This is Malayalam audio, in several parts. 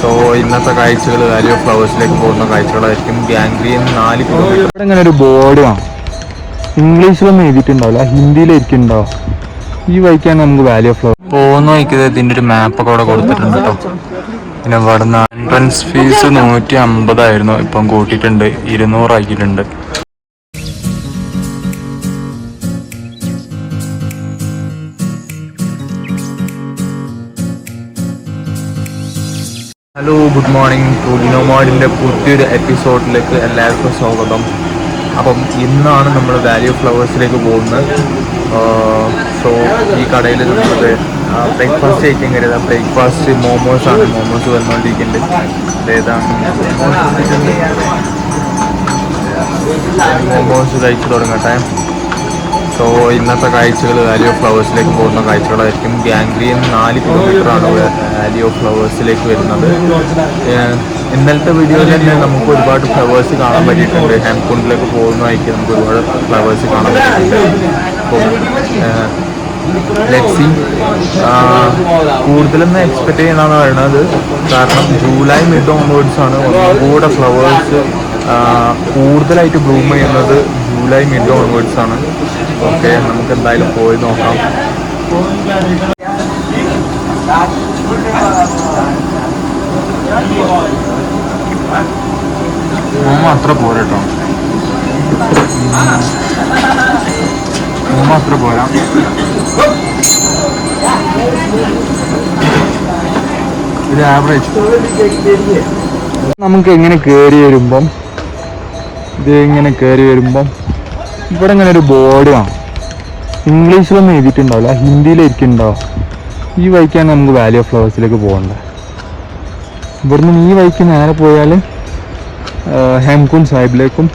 സോ ഇന്നത്തെ കാഴ്ചകൾ വാലി ഓഫ് ഫ്ലവേഴ്സിലേക്ക് പോകുന്ന കാഴ്ചകളായിരിക്കും. Gangrene 4 kilometre. ഇവിടെ ഇങ്ങനെ ഒരു ബോർഡ് കാണാം. ഇംഗ്ലീഷിലൊന്നും എഴുതിയിട്ടുണ്ടാവില്ല, ഹിന്ദിയിലായിരിക്കുന്നുണ്ടാവും. ഈ വഴിക്കാണ് നമുക്ക് വാലി ഓഫ് ഫ്ലവേഴ്സ് പോകുന്ന വഴിക്ക് ഇതിൻ്റെ ഒരു മാപ്പൊക്കെ അവിടെ കൊടുത്തിട്ടുണ്ട് കേട്ടോ. പിന്നെ ഇവിടുന്ന് എൻട്രൻസ് ഫീസ് 150 ഇപ്പം കൂട്ടിയിട്ടുണ്ട്, 200 ആക്കിയിട്ടുണ്ട്. Hello, good morning. ടൂലിനോമാഡിൻ്റെ പുതിയൊരു എപ്പിസോഡിലേക്ക് എല്ലാവർക്കും സ്വാഗതം. അപ്പം ഇന്നാണ് നമ്മൾ വാലി ഓഫ് ഫ്ലവേഴ്സിലേക്ക് പോകുന്നത്. സോ ഈ കടയിൽ നമുക്ക് ബ്രേക്ക്ഫാസ്റ്റ് കഴിക്കാൻ കരുതാം. ബ്രേക്ക്ഫാസ്റ്റ് മോമോസാണ്. മോമോസ് വന്നുകൊണ്ടിരിക്കുന്നുണ്ട്. അതേതാണ് മോമോസ് കഴിച്ചു തുടങ്ങട്ടെ. സോ ഇന്നത്തെ കാഴ്ചകൾ വാലി ഓഫ് ഫ്ലവേഴ്സിലേക്ക് പോകുന്ന കാഴ്ചകളായിരിക്കും. ഗാംഗ്രീൻ 4 കിലോമീറ്ററാണ് വാലി ഓഫ് ഫ്ലവേഴ്സിലേക്ക് വരുന്നത്. ഇന്നലത്തെ വീഡിയോയിൽ തന്നെ നമുക്ക് ഒരുപാട് ഫ്ലവേഴ്സ് കാണാൻ പറ്റിയിട്ടുണ്ട്. ഹെംകുണ്ടിലേക്ക് പോകുന്ന വഴിക്ക് നമുക്ക് ഒരുപാട് ഫ്ലവേഴ്സ് കാണാൻ പറ്റിയിട്ടുണ്ട്. അപ്പോൾ ലെറ്റ്സി കൂടുതലൊന്നും എക്സ്പെക്ട് ചെയ്യണമെന്ന് പറയുന്നത്. കാരണം ജൂലൈ മിഡ് ഓൺവേർഡ്സാണ് ഒന്നുകൂടെ ഫ്ലവേഴ്സ് കൂടുതലായിട്ട് ബ്ലൂം ചെയ്യുന്നത്. July mid ഓൺവേർഡ്സാണ്. ഓക്കെ, നമുക്ക് എന്തായാലും പോയി നോക്കാം. അത്ര പോരാട്ടോ, അത്ര പോരാ. ഒരു ആവറേജ്. നമുക്ക് എങ്ങനെ കയറി വരുമ്പം ഇവിടെ ഇങ്ങനെ ഒരു ബോർഡ് കാണാം. ഇംഗ്ലീഷിലൊന്നും എഴുതിയിട്ടുണ്ടാവില്ല, ഹിന്ദിയിലായിരിക്കുന്നുണ്ടാവും. ഈ വഴിക്കാണ് നമുക്ക് വാലി ഓഫ് ഫ്ലവേഴ്സിലേക്ക് പോകേണ്ടത്. ഇവിടുന്ന് ഈ വഴിക്ക് നേരെ പോയാൽ ഹെംകുണ്ട് സാഹിബിലേക്കും,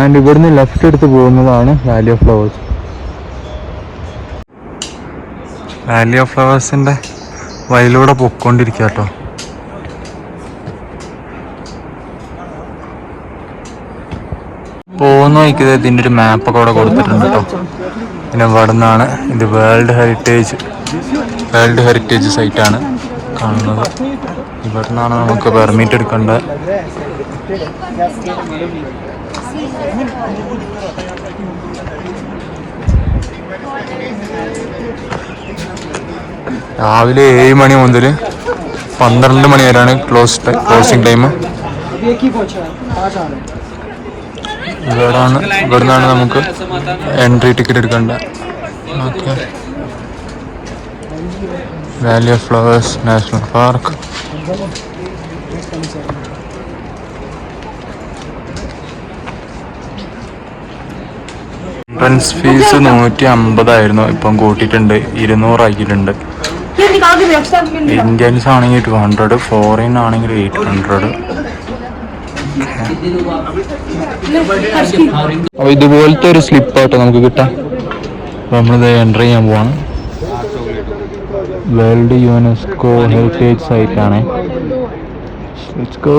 ആൻഡ് ഇവിടുന്ന് ലെഫ്റ്റ് എടുത്ത് പോകുന്നതാണ് valley of flowers. Valley of ഫ്ലവേഴ്സിൻ്റെ വഴിയിലൂടെ പൊയ്ക്കൊണ്ടിരിക്കുക കേട്ടോ. പോകുന്ന വഴിക്ക് ഇതിൻ്റെ ഒരു മാപ്പൊക്കെ അവിടെ കൊടുത്തിട്ടുണ്ട് കേട്ടോ. പിന്നെ ഇവിടുന്നാണ് ഇത് വേൾഡ് ഹെറിറ്റേജ് സൈറ്റാണ് കാണുന്നത്. ഇവിടുന്നാണ് നമുക്ക് പെർമിറ്റ് എടുക്കേണ്ടത്. രാവിലെ 7 മണി മുതൽ 12 മണി വരെയാണ് ക്ലോസിംഗ് ടൈം. ഇവിടുന്നാണ് നമുക്ക് എൻട്രി ടിക്കറ്റ് എടുക്കേണ്ടത്. Okay, Valley of flowers national park. Entrance fees 150 ഇപ്പം കൂട്ടിയിട്ടുണ്ട്, 200 ആക്കിയിട്ടുണ്ട്. ഇന്ത്യൻസ് ആണെങ്കിൽ 200, ഫോറിൻ ആണെങ്കിൽ 800. അപ്പോൾ ഇതുപോലത്തെ ഒരു സ്ലിപ്പായിട്ട് നമുക്ക് കിട്ടാം. അപ്പോൾ നമ്മളിത് എൻ്റർ ചെയ്യാൻ പോവാണ്. വേൾഡ് യുനെസ്കോ ഹെറിറ്റേജ് സൈറ്റാണ്. Let's go.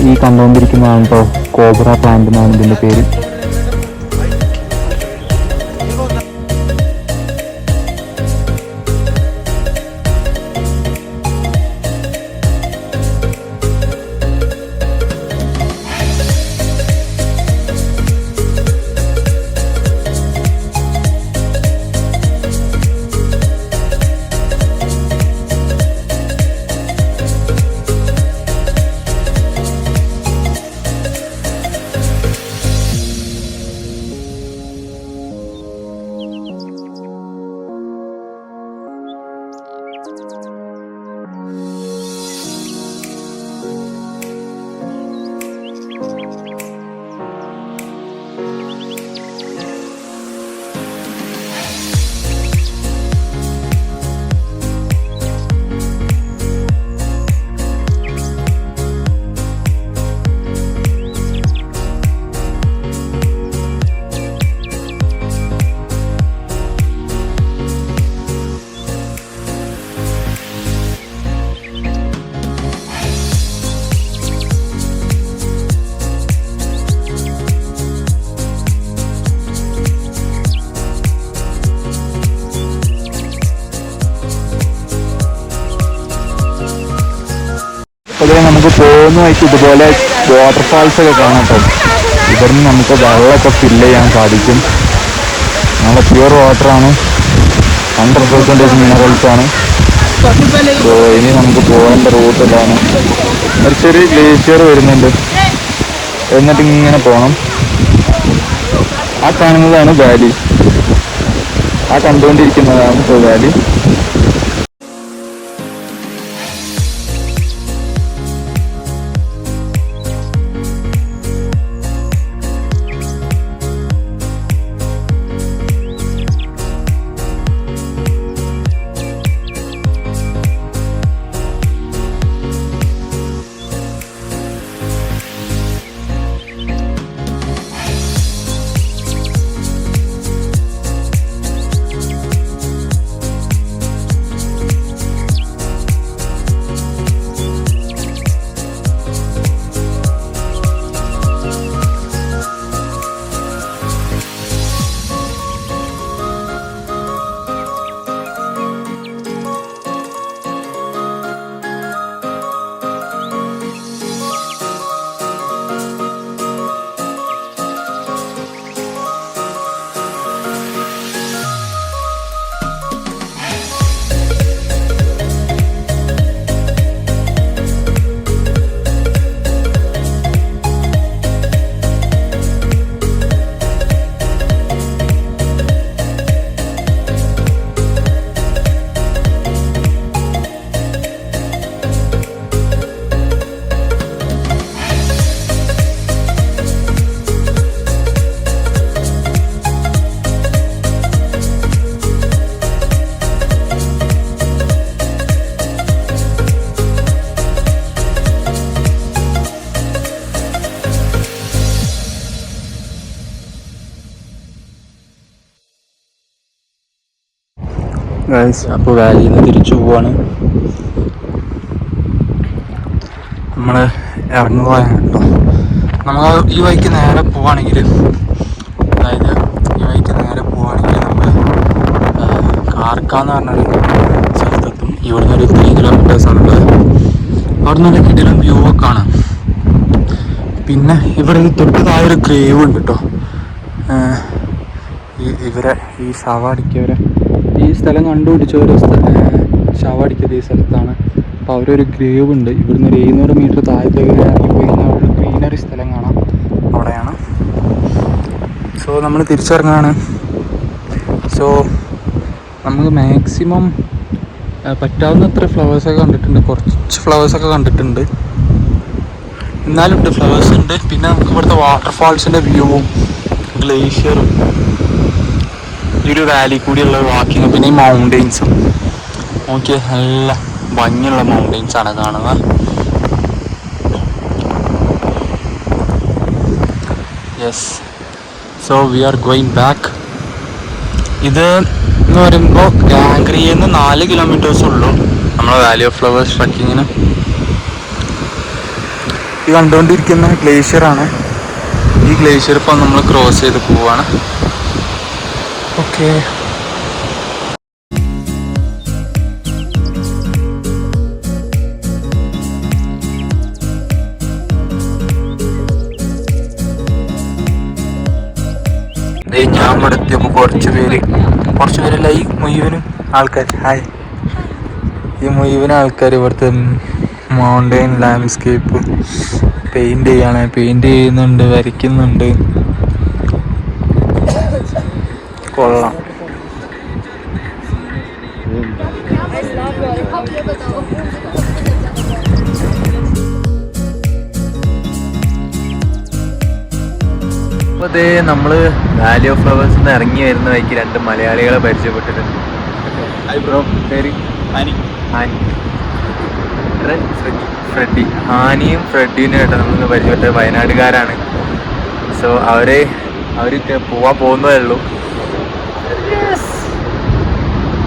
ഈ കണ്ടുകൊണ്ടിരിക്കുന്നതാണ് കേട്ടോ കോബ്ര പ്ലാന്റ് എന്നാണ് ഇതിൻ്റെ പേര്. നമുക്ക് പോകുന്ന വഴിക്ക് ഇതുപോലെ വാട്ടർഫാൾസ് ഒക്കെ കാണാം കേട്ടോ. ഇവിടുന്ന് നമുക്ക് വെള്ളമൊക്കെ ഫില്ല് ചെയ്യാൻ സാധിക്കും. നല്ല പ്യുവർ വാട്ടറാണ്, 100% മിനറൽസ് ആണ്. സോ ഇനി നമുക്ക് പോകേണ്ട റൂട്ട് ഇതാണ്. ഒരു ചെറിയ ഗ്ലേഷ്യർ വരുന്നുണ്ട്, എന്നിട്ട് ഇങ്ങനെ പോകണം. ആ കാണുന്നതാണ് വാലി, ആ കണ്ടുകൊണ്ടിരിക്കുന്നതാണ് ഇപ്പോൾ വാലി. അപ്പോൾ വാലിയിൽ നിന്ന് തിരിച്ചു പോവാണ്. നമ്മൾ ഇറങ്ങുകയാണ് കേട്ടോ. നമ്മൾ ഈ വഴിക്ക് നേരെ പോവുകയാണെങ്കിൽ, അതായത് ഈ വഴിക്ക് നേരെ പോവുകയാണെങ്കിൽ നമ്മൾ കാർക്കാന്ന് പറഞ്ഞൊരു സ്ഥലത്തെത്തും. ഇവിടുന്ന് ഒരു 3 കിലോമീറ്റേഴ്സ് ആണുള്ളത്. അവിടെ നിന്നൊരു കിടിലം വ്യൂ ഒക്കെ കാണാം. പിന്നെ ഇവിടെ തൊട്ട് താഴെ ഒരു ഗ്രേവ് ഉണ്ട് കേട്ടോ. ഇവരെ ഈ ശവടിക്കവരെ ഈ സ്ഥലം കണ്ടുപിടിച്ചവരെ ശവടിക്കത് ഈ സ്ഥലത്താണ്. അപ്പോൾ അവരൊരു ഗ്രേവ് ഉണ്ട്. ഇവിടുന്ന് ഒരു 700 മീറ്റർ താഴത്തേക്ക് ഇറങ്ങിപ്പോയി കഴിഞ്ഞാൽ ഒരു ഗ്രീനറി സ്ഥലം കാണാം, അവിടെയാണ്. സോ നമ്മൾ തിരിച്ചിറങ്ങാണ്. സോ നമുക്ക് മാക്സിമം പറ്റാവുന്നത്ര ഫ്ലവേഴ്സൊക്കെ കണ്ടിട്ടുണ്ട്. കുറച്ച് ഫ്ലവേഴ്സൊക്കെ കണ്ടിട്ടുണ്ട്, എന്നാലും ഉണ്ട്, ഫ്ലവേഴ്സ് ഉണ്ട്. പിന്നെ നമുക്ക് ഇവിടുത്തെ വാട്ടർഫാൾസിൻ്റെ വ്യൂവും ഗ്ലേഷ്യറും ഈ ഒരു വാലി കൂടിയുള്ള വാക്കിങ്, പിന്നെ ഈ മൗണ്ടെയ്ൻസും നോക്കിയാൽ നല്ല ഭംഗിയുള്ള മൗണ്ടെയ്ൻസ് ആണ് കാണുക. Yes, so we are going back. ഇത് എന്ന് പറയുമ്പോൾ ഗാംഗ്രിയിൽ നിന്ന് 4 കിലോമീറ്റേഴ്സ് ഉള്ളൂ നമ്മളെ വാലി ഓഫ് ഫ്ലവേഴ്സ് ട്രക്കിങ്ങിന്. ഈ കണ്ടുകൊണ്ടിരിക്കുന്ന ഗ്ലേഷ്യറാണ്. ഈ ഗ്ലേഷ്യർ ഇപ്പം നമ്മൾ ക്രോസ് ചെയ്ത് പോവാണ്. ഓക്കെ, ഞാൻ ഇവിടെ എത്തിയപ്പോൾ കുറച്ച് പേരല്ല, ഈ മുഴുവനും ആൾക്കാർ, ഹായ്, ഈ മുഴുവൻ ആൾക്കാർ ഇവിടുത്തെ മൗണ്ടെയിൻ ലാൻഡ്സ്കേപ്പ് പെയിൻറ് ചെയ്യുന്നുണ്ട്, വരയ്ക്കുന്നുണ്ട്. കൊള്ളാം. അപ്പോൾ അതേ നമ്മൾ വാലി ഓഫ് ഫ്ലവേഴ്സിൽ നിന്ന് ഇറങ്ങി വരുന്ന വഴിക്ക് 2 മലയാളികളെ പരിചയപ്പെട്ടിട്ടുണ്ട്. ഹായ് ബ്രോ, പേര് ഫ്രെഡി. ഹാനിയും ഫ്രെഡിനും ആയിട്ട് നമ്മൾ പരിചയപ്പെട്ടത് വയനാടുകാരാണ്. സോ അവർക്ക് പോകുന്നതേ ഉള്ളൂ.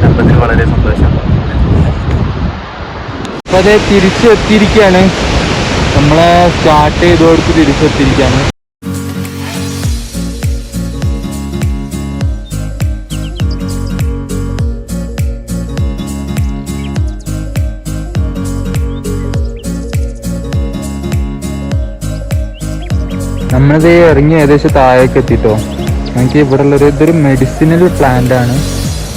സംഭവത്തിൽ വളരെ സന്തോഷം. അപ്പോൾ അത് തിരിച്ചെത്തിയിരിക്കുകയാണ്. നമ്മളെ സ്റ്റാർട്ട് ചെയ്തോടത്ത് തിരിച്ചെത്തിയിരിക്കുകയാണ്. നമ്മളിത് ഇറങ്ങി ഏകദേശം താഴേക്ക് എത്തിട്ടോ. എനിക്ക് ഇവിടെ ഉള്ളൊരു ഇതൊരു മെഡിസിനൽ പ്ലാന്റ് ആണ്.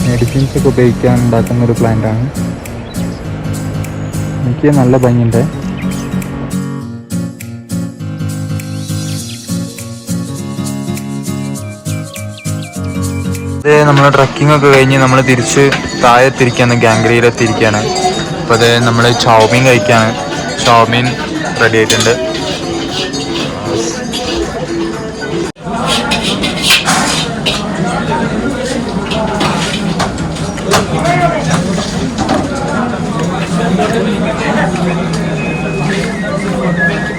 മെഡിസിൻസ് ഒക്കെ ഉപയോഗിക്കാൻ ഉണ്ടാക്കുന്ന ഒരു പ്ലാന്റ് ആണ്. എനിക്ക് നല്ല ഭംഗിയുണ്ട്. അത് നമ്മൾ ട്രക്കിംഗ് ഒക്കെ കഴിഞ്ഞ് നമ്മൾ തിരിച്ച് താഴെത്തിരിക്കുകയാണ്, ഗാംഗ്രിയിലെത്തിയിരിക്കുകയാണ്. അപ്പോൾ അത് നമ്മൾ ചൗമീൻ കഴിക്കുകയാണ്. ചൗമീൻ റെഡി ആയിട്ടുണ്ട്.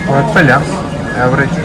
കുഴപ്പമില്ല, ആവറേജ്.